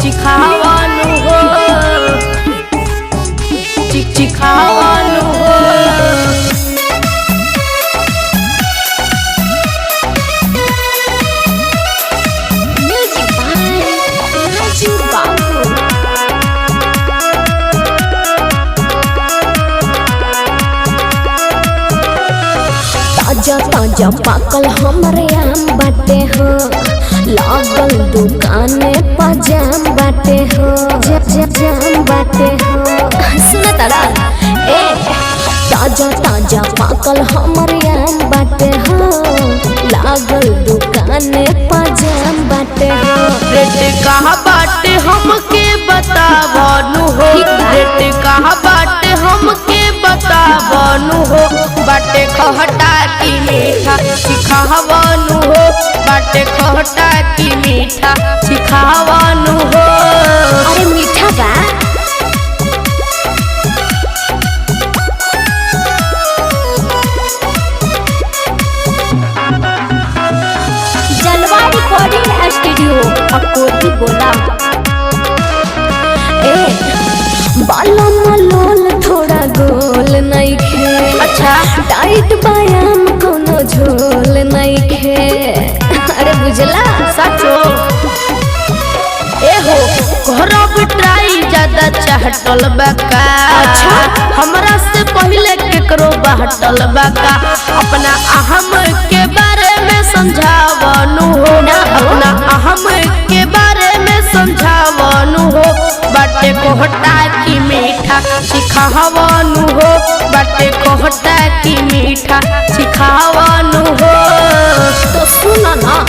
चिखावनु हो, चिखावनु हो। ताजा ताजा पाकल हमरे आम बाटे हो, लागल दुकाने पजाम बाटे हो, जाम बाटे हो। सुन तारा ए ताजा ताजा पाकल हमरे आम बाटे हो, लागल दुकाने पजाम बाटे हो। रेट कहाँ बाटे हमके बतावनु हो, रेट कहाँ बाटे हमके बतावनु हो। बाटे खहटा की मीठा सिखावनु हो, बाटे खहटा की मीठा सिखावनु हो। अरे मीठा बा जलवा रिकॉर्डिंग स्टूडियो अकोटी बोला। बालों मलोल थोड़ा गोल नहीं खे, अच्छा टाइट बायाम कोनो झोल नहीं खे। अरे बुझला सचो एहो करब ट्राई ज्यादा चाहटल बका। अच्छा हमरा से पहले केकरो बाटल बका। अपना अहम के बारे में समझावनु हो, अपना अहम के बारे में समझावनु हो। बाटे कोहटा की मीठा सिखावनु हो, बाटे कोहटा की मीठा सिखावनु हो। तो सुना ना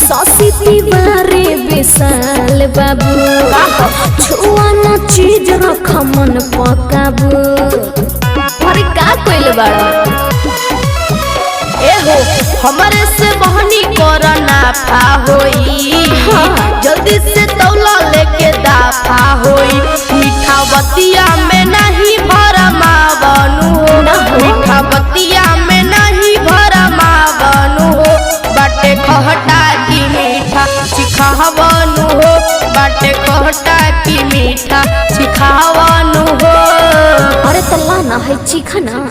सौसी तिवारी विशाल बाबू, छुआ न चीज रख मन पकाबू। अरे का कोइल बाड़ा एहो हमरे से बहनी करना फा होई, जल्दी से तौला लेके दाफा होई। मीठा बतिया में नहीं भरमावनु हो, मीठा बतिया में नहीं भरमावनु हो। बाटे खहटा की मीठा सिखावनु हो, बाटे खहटा की मीठा सिखावनु हो। अरे तल्ला ना है चिखना।